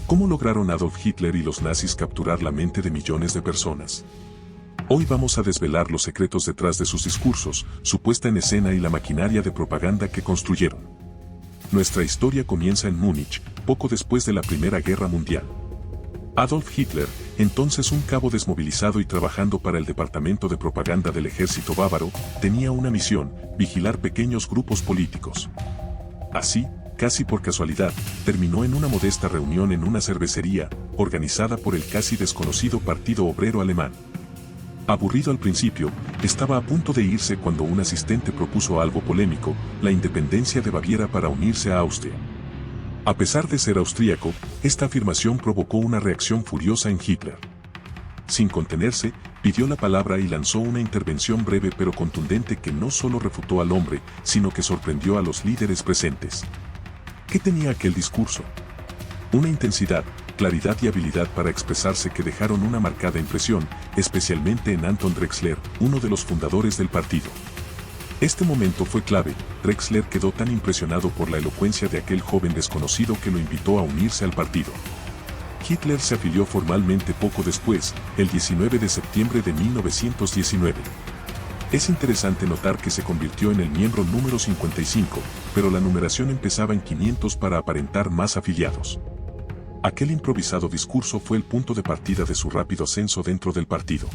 ¿Cómo lograron Adolf Hitler y los nazis capturar la mente de millones de personas? Hoy vamos a desvelar los secretos detrás de sus discursos, su puesta en escena y la maquinaria de propaganda que construyeron. Nuestra historia comienza en Múnich, poco después de la Primera Guerra Mundial. Adolf Hitler, entonces un cabo desmovilizado y trabajando para el departamento de propaganda del ejército bávaro, tenía una misión: vigilar pequeños grupos políticos. Así, casi por casualidad, terminó en una modesta reunión en una cervecería, organizada por el casi desconocido Partido Obrero Alemán. Aburrido al principio, estaba a punto de irse cuando un asistente propuso algo polémico: la independencia de Baviera para unirse a Austria. A pesar de ser austríaco, esta afirmación provocó una reacción furiosa en Hitler. Sin contenerse, pidió la palabra y lanzó una intervención breve pero contundente que no solo refutó al hombre, sino que sorprendió a los líderes presentes. ¿Qué tenía aquel discurso? Una intensidad, claridad y habilidad para expresarse que dejaron una marcada impresión, especialmente en Anton Drexler, uno de los fundadores del partido. Este momento fue clave. Drexler quedó tan impresionado por la elocuencia de aquel joven desconocido que lo invitó a unirse al partido. Hitler se afilió formalmente poco después, el 19 de septiembre de 1919. Es interesante notar que se convirtió en el miembro número 55, pero la numeración empezaba en 500 para aparentar más afiliados. Aquel improvisado discurso fue el punto de partida de su rápido ascenso dentro del partido.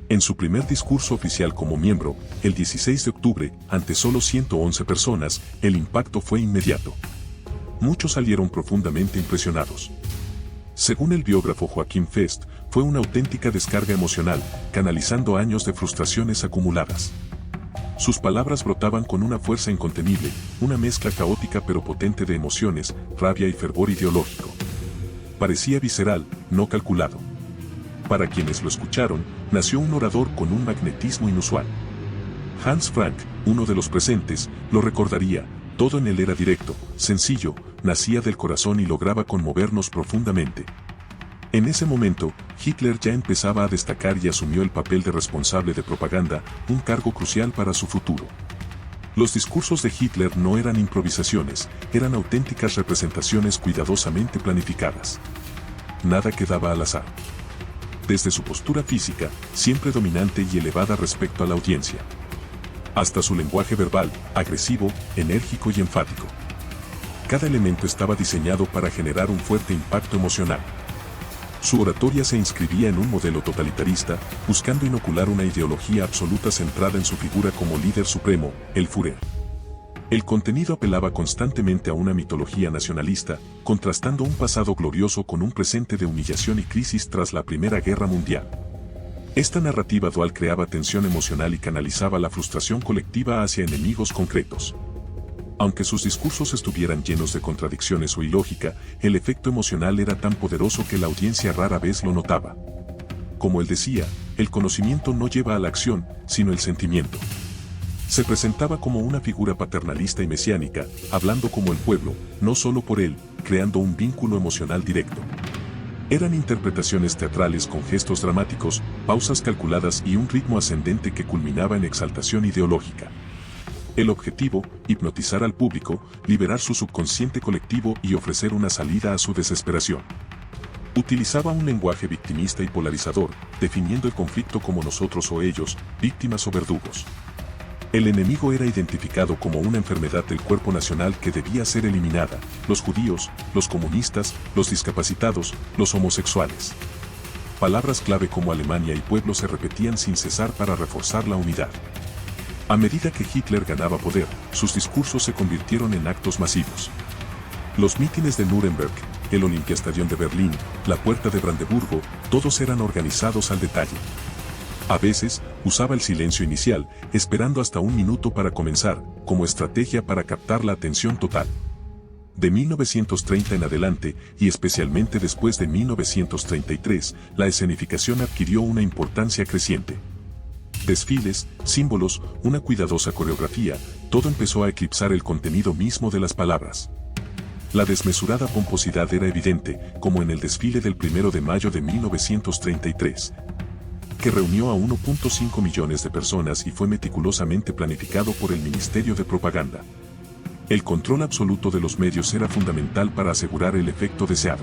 En su primer discurso oficial como miembro, el 16 de octubre, ante solo 111 personas, el impacto fue inmediato. Muchos salieron profundamente impresionados. Según el biógrafo Joachim Fest, fue una auténtica descarga emocional, canalizando años de frustraciones acumuladas. Sus palabras brotaban con una fuerza incontenible, una mezcla caótica pero potente de emociones, rabia y fervor ideológico. Parecía visceral, no calculado. Para quienes lo escucharon, nació un orador con un magnetismo inusual. Hans Frank, uno de los presentes, lo recordaría: todo en él era directo, sencillo, nacía del corazón y lograba conmovernos profundamente. En ese momento, Hitler ya empezaba a destacar y asumió el papel de responsable de propaganda, un cargo crucial para su futuro. Los discursos de Hitler no eran improvisaciones, eran auténticas representaciones cuidadosamente planificadas. Nada quedaba al azar. Desde su postura física, siempre dominante y elevada respecto a la audiencia, hasta su lenguaje verbal, agresivo, enérgico y enfático. Cada elemento estaba diseñado para generar un fuerte impacto emocional. Su oratoria se inscribía en un modelo totalitarista, buscando inocular una ideología absoluta centrada en su figura como líder supremo, el Führer. El contenido apelaba constantemente a una mitología nacionalista, contrastando un pasado glorioso con un presente de humillación y crisis tras la Primera Guerra Mundial. Esta narrativa dual creaba tensión emocional y canalizaba la frustración colectiva hacia enemigos concretos. Aunque sus discursos estuvieran llenos de contradicciones o ilógica, el efecto emocional era tan poderoso que la audiencia rara vez lo notaba. Como él decía, el conocimiento no lleva a la acción, sino el sentimiento. Se presentaba como una figura paternalista y mesiánica, hablando como el pueblo, no solo por él, creando un vínculo emocional directo. Eran interpretaciones teatrales con gestos dramáticos, pausas calculadas y un ritmo ascendente que culminaba en exaltación ideológica. El objetivo: hipnotizar al público, liberar su subconsciente colectivo y ofrecer una salida a su desesperación. Utilizaba un lenguaje victimista y polarizador, definiendo el conflicto como nosotros o ellos, víctimas o verdugos. El enemigo era identificado como una enfermedad del cuerpo nacional que debía ser eliminada: los judíos, los comunistas, los discapacitados, los homosexuales. Palabras clave como Alemania y pueblo se repetían sin cesar para reforzar la unidad. A medida que Hitler ganaba poder, sus discursos se convirtieron en actos masivos. Los mítines de Nuremberg, el Olympiastadion de Berlín, la Puerta de Brandeburgo, todos eran organizados al detalle. A veces, usaba el silencio inicial, esperando hasta un minuto para comenzar, como estrategia para captar la atención total. De 1930 en adelante, y especialmente después de 1933, la escenificación adquirió una importancia creciente. Desfiles, símbolos, una cuidadosa coreografía, todo empezó a eclipsar el contenido mismo de las palabras. La desmesurada pomposidad era evidente, como en el desfile del 1 de mayo de 1933. Que reunió a 1.5 millones de personas y fue meticulosamente planificado por el Ministerio de Propaganda. El control absoluto de los medios era fundamental para asegurar el efecto deseado.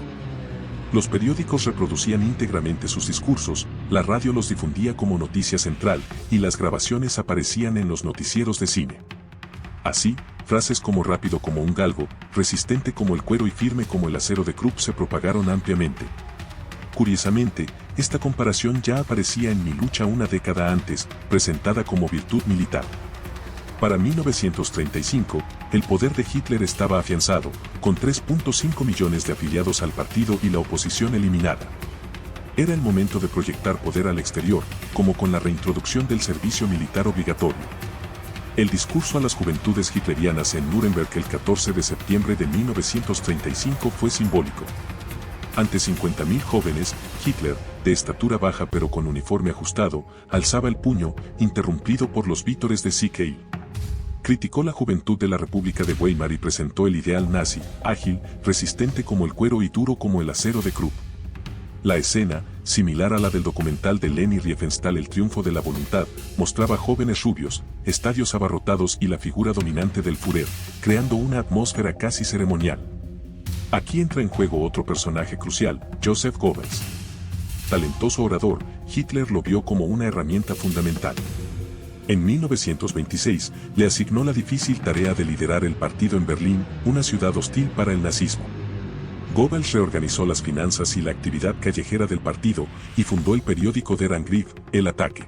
Los periódicos reproducían íntegramente sus discursos, la radio los difundía como noticia central y las grabaciones aparecían en los noticieros de cine. Así, frases como rápido como un galgo, resistente como el cuero y firme como el acero de Krupp se propagaron ampliamente. Curiosamente, esta comparación ya aparecía en Mi lucha una década antes, presentada como virtud militar. Para 1935, el poder de Hitler estaba afianzado, con 3.5 millones de afiliados al partido y la oposición eliminada. Era el momento de proyectar poder al exterior, como con la reintroducción del servicio militar obligatorio. El discurso a las juventudes hitlerianas en Nuremberg el 14 de septiembre de 1935 fue simbólico. Ante 50.000 jóvenes, Hitler, de estatura baja pero con uniforme ajustado, alzaba el puño, interrumpido por los vítores de Sieg Heil. Criticó la juventud de la República de Weimar y presentó el ideal nazi, ágil, resistente como el cuero y duro como el acero de Krupp. La escena, similar a la del documental de Leni Riefenstahl El triunfo de la voluntad, mostraba jóvenes rubios, estadios abarrotados y la figura dominante del Führer, creando una atmósfera casi ceremonial. Aquí entra en juego otro personaje crucial, Joseph Goebbels. Talentoso orador, Hitler lo vio como una herramienta fundamental. En 1926, le asignó la difícil tarea de liderar el partido en Berlín, una ciudad hostil para el nazismo. Goebbels reorganizó las finanzas y la actividad callejera del partido y fundó el periódico Der Angriff, El Ataque.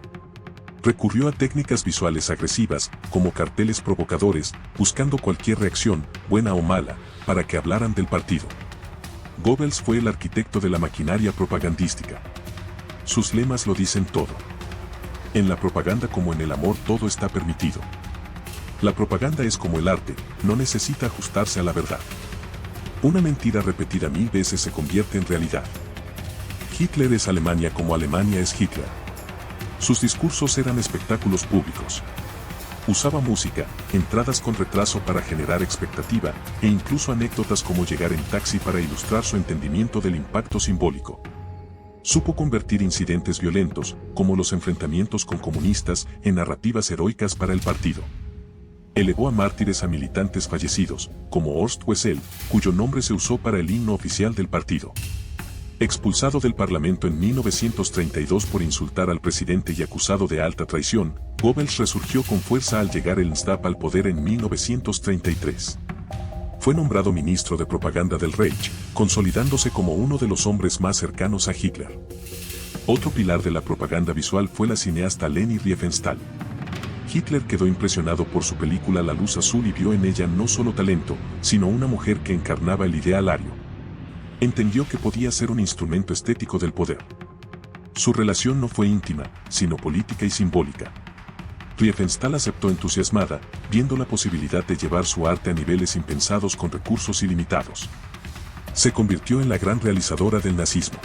Recurrió a técnicas visuales agresivas, como carteles provocadores, buscando cualquier reacción, buena o mala, para que hablaran del partido. Goebbels fue el arquitecto de la maquinaria propagandística. Sus lemas lo dicen todo. En la propaganda como en el amor todo está permitido. La propaganda es como el arte, no necesita ajustarse a la verdad. Una mentira repetida 1000 veces se convierte en realidad. Hitler es Alemania como Alemania es Hitler. Sus discursos eran espectáculos públicos. Usaba música, entradas con retraso para generar expectativa, e incluso anécdotas como llegar en taxi para ilustrar su entendimiento del impacto simbólico. Supo convertir incidentes violentos, como los enfrentamientos con comunistas, en narrativas heroicas para el partido. Elevó a mártires a militantes fallecidos, como Horst Wessel, cuyo nombre se usó para el himno oficial del partido. Expulsado del Parlamento en 1932 por insultar al presidente y acusado de alta traición, Goebbels resurgió con fuerza al llegar el NSDAP al poder en 1933. Fue nombrado ministro de propaganda del Reich, consolidándose como uno de los hombres más cercanos a Hitler. Otro pilar de la propaganda visual fue la cineasta Leni Riefenstahl. Hitler quedó impresionado por su película La luz azul y vio en ella no solo talento, sino una mujer que encarnaba el idealario. Entendió que podía ser un instrumento estético del poder. Su relación no fue íntima, sino política y simbólica. Riefenstahl aceptó entusiasmada, viendo la posibilidad de llevar su arte a niveles impensados con recursos ilimitados. Se convirtió en la gran realizadora del nazismo.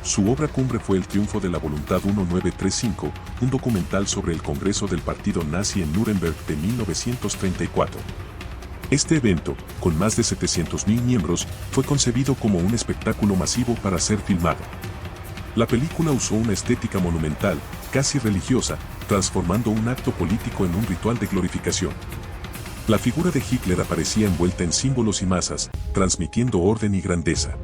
Su obra cumbre fue El triunfo de la voluntad 1935, un documental sobre el Congreso del Partido Nazi en Nuremberg de 1934. Este evento, con más de 700.000 miembros, fue concebido como un espectáculo masivo para ser filmado. La película usó una estética monumental, casi religiosa, transformando un acto político en un ritual de glorificación. La figura de Hitler aparecía envuelta en símbolos y masas, transmitiendo orden y grandeza.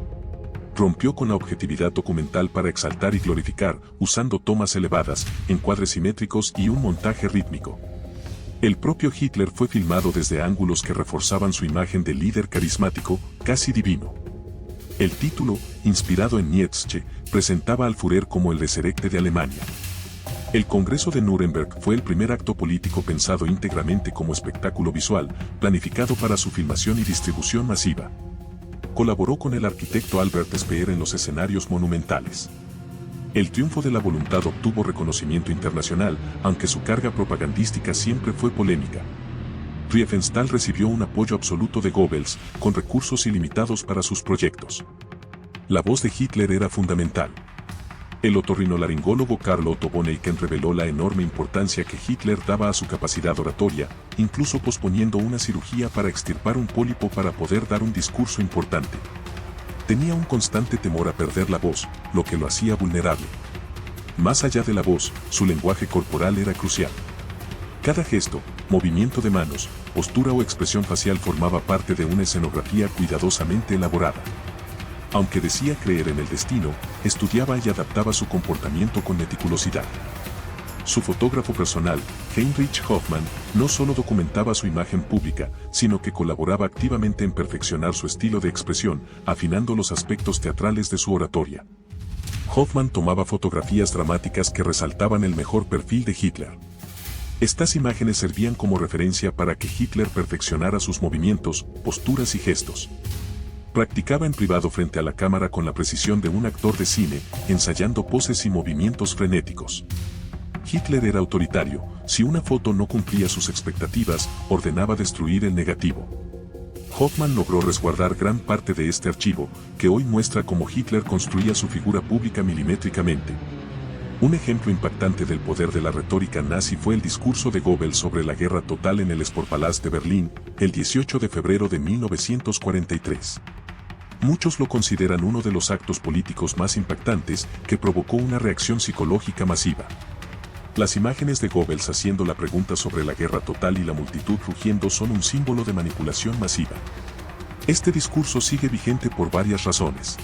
Rompió con la objetividad documental para exaltar y glorificar, usando tomas elevadas, encuadres simétricos y un montaje rítmico. El propio Hitler fue filmado desde ángulos que reforzaban su imagen de líder carismático, casi divino. El título, inspirado en Nietzsche, presentaba al Führer como el resurrecto de Alemania. El Congreso de Nuremberg fue el primer acto político pensado íntegramente como espectáculo visual, planificado para su filmación y distribución masiva. Colaboró con el arquitecto Albert Speer en los escenarios monumentales. El triunfo de la voluntad obtuvo reconocimiento internacional, aunque su carga propagandística siempre fue polémica. Riefenstahl recibió un apoyo absoluto de Goebbels, con recursos ilimitados para sus proyectos. La voz de Hitler era fundamental. El otorrinolaringólogo Karl Otto von Eichen reveló la enorme importancia que Hitler daba a su capacidad oratoria, incluso posponiendo una cirugía para extirpar un pólipo para poder dar un discurso importante. Tenía un constante temor a perder la voz, lo que lo hacía vulnerable. Más allá de la voz, su lenguaje corporal era crucial. Cada gesto, movimiento de manos, postura o expresión facial formaba parte de una escenografía cuidadosamente elaborada. Aunque decía creer en el destino, estudiaba y adaptaba su comportamiento con meticulosidad. Su fotógrafo personal, Heinrich Hoffmann, no solo documentaba su imagen pública, sino que colaboraba activamente en perfeccionar su estilo de expresión, afinando los aspectos teatrales de su oratoria. Hoffmann tomaba fotografías dramáticas que resaltaban el mejor perfil de Hitler. Estas imágenes servían como referencia para que Hitler perfeccionara sus movimientos, posturas y gestos. Practicaba en privado frente a la cámara con la precisión de un actor de cine, ensayando poses y movimientos frenéticos. Hitler era autoritario, si una foto no cumplía sus expectativas, ordenaba destruir el negativo. Hoffmann logró resguardar gran parte de este archivo, que hoy muestra cómo Hitler construía su figura pública milimétricamente. Un ejemplo impactante del poder de la retórica nazi fue el discurso de Goebbels sobre la guerra total en el Sportpalast de Berlín, el 18 de febrero de 1943. Muchos lo consideran uno de los actos políticos más impactantes que provocó una reacción psicológica masiva. Las imágenes de Goebbels haciendo la pregunta sobre la guerra total y la multitud rugiendo son un símbolo de manipulación masiva. Este discurso sigue vigente por varias razones.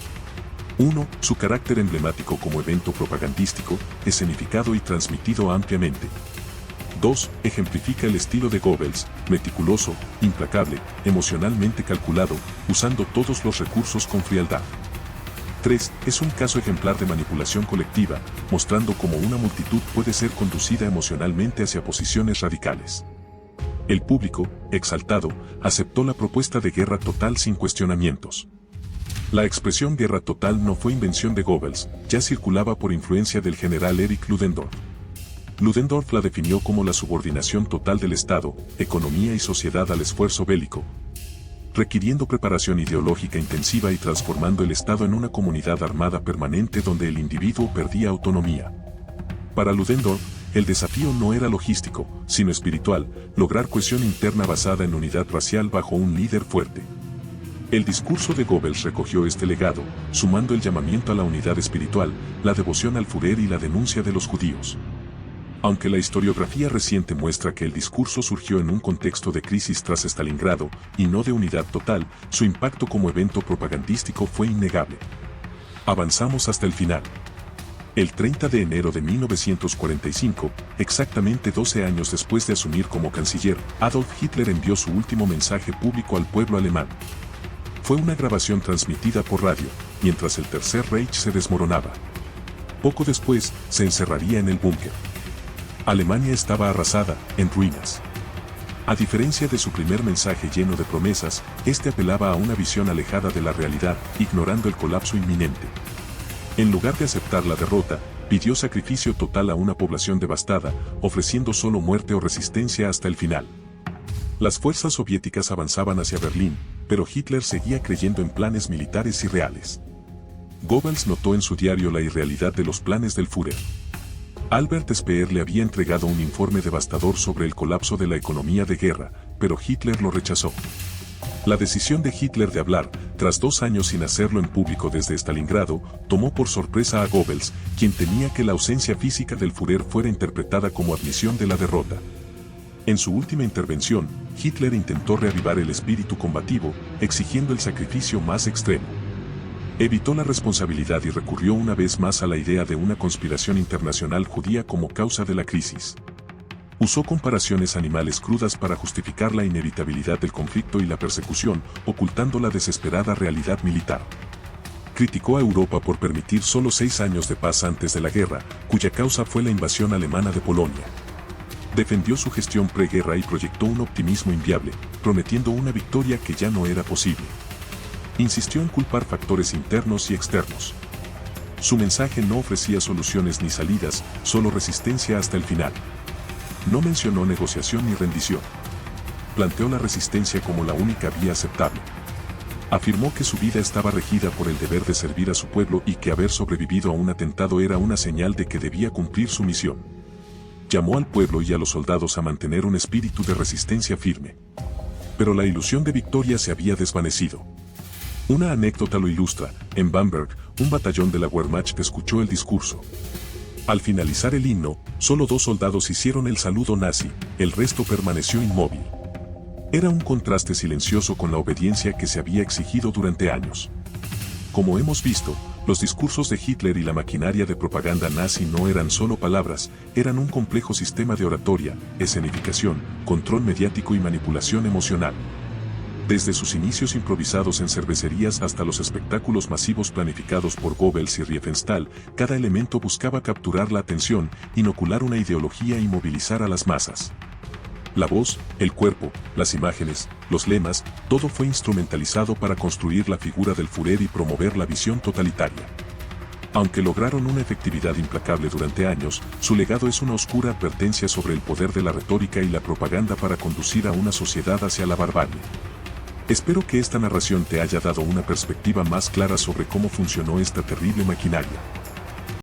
1. Su carácter emblemático como evento propagandístico, escenificado y transmitido ampliamente. 2. Ejemplifica el estilo de Goebbels, meticuloso, implacable, emocionalmente calculado, usando todos los recursos con frialdad. 3. Es un caso ejemplar de manipulación colectiva, mostrando cómo una multitud puede ser conducida emocionalmente hacia posiciones radicales. El público, exaltado, aceptó la propuesta de guerra total sin cuestionamientos. La expresión guerra total no fue invención de Goebbels, ya circulaba por influencia del general Erich Ludendorff. Ludendorff la definió como la subordinación total del Estado, economía y sociedad al esfuerzo bélico, requiriendo preparación ideológica intensiva y transformando el Estado en una comunidad armada permanente donde el individuo perdía autonomía. Para Ludendorff, el desafío no era logístico, sino espiritual, lograr cohesión interna basada en unidad racial bajo un líder fuerte. El discurso de Goebbels recogió este legado, sumando el llamamiento a la unidad espiritual, la devoción al Führer y la denuncia de los judíos. Aunque la historiografía reciente muestra que el discurso surgió en un contexto de crisis tras Stalingrado, y no de unidad total, su impacto como evento propagandístico fue innegable. Avanzamos hasta el final. El 30 de enero de 1945, exactamente 12 años después de asumir como canciller, Adolf Hitler envió su último mensaje público al pueblo alemán. Fue una grabación transmitida por radio, mientras el Tercer Reich se desmoronaba. Poco después, se encerraría en el búnker. Alemania estaba arrasada, en ruinas. A diferencia de su primer mensaje lleno de promesas, este apelaba a una visión alejada de la realidad, ignorando el colapso inminente. En lugar de aceptar la derrota, pidió sacrificio total a una población devastada, ofreciendo solo muerte o resistencia hasta el final. Las fuerzas soviéticas avanzaban hacia Berlín, pero Hitler seguía creyendo en planes militares irreales. Goebbels notó en su diario la irrealidad de los planes del Führer. Albert Speer le había entregado un informe devastador sobre el colapso de la economía de guerra, pero Hitler lo rechazó. La decisión de Hitler de hablar, tras 2 años sin hacerlo en público desde Stalingrado, tomó por sorpresa a Goebbels, quien temía que la ausencia física del Führer fuera interpretada como admisión de la derrota. En su última intervención, Hitler intentó reavivar el espíritu combativo, exigiendo el sacrificio más extremo. Evitó la responsabilidad y recurrió una vez más a la idea de una conspiración internacional judía como causa de la crisis. Usó comparaciones animales crudas para justificar la inevitabilidad del conflicto y la persecución, ocultando la desesperada realidad militar. Criticó a Europa por permitir solo 6 años de paz antes de la guerra, cuya causa fue la invasión alemana de Polonia. Defendió su gestión preguerra y proyectó un optimismo inviable, prometiendo una victoria que ya no era posible. Insistió en culpar factores internos y externos. Su mensaje no ofrecía soluciones ni salidas, solo resistencia hasta el final. No mencionó negociación ni rendición. Planteó la resistencia como la única vía aceptable. Afirmó que su vida estaba regida por el deber de servir a su pueblo y que haber sobrevivido a un atentado era una señal de que debía cumplir su misión. Llamó al pueblo y a los soldados a mantener un espíritu de resistencia firme. Pero la ilusión de victoria se había desvanecido. Una anécdota lo ilustra. En Bamberg, un batallón de la Wehrmacht escuchó el discurso. Al finalizar el himno, solo 2 soldados hicieron el saludo nazi, el resto permaneció inmóvil. Era un contraste silencioso con la obediencia que se había exigido durante años. Como hemos visto, los discursos de Hitler y la maquinaria de propaganda nazi no eran solo palabras, eran un complejo sistema de oratoria, escenificación, control mediático y manipulación emocional. Desde sus inicios improvisados en cervecerías hasta los espectáculos masivos planificados por Goebbels y Riefenstahl, cada elemento buscaba capturar la atención, inocular una ideología y movilizar a las masas. La voz, el cuerpo, las imágenes, los lemas, todo fue instrumentalizado para construir la figura del Führer y promover la visión totalitaria. Aunque lograron una efectividad implacable durante años, su legado es una oscura advertencia sobre el poder de la retórica y la propaganda para conducir a una sociedad hacia la barbarie. Espero que esta narración te haya dado una perspectiva más clara sobre cómo funcionó esta terrible maquinaria.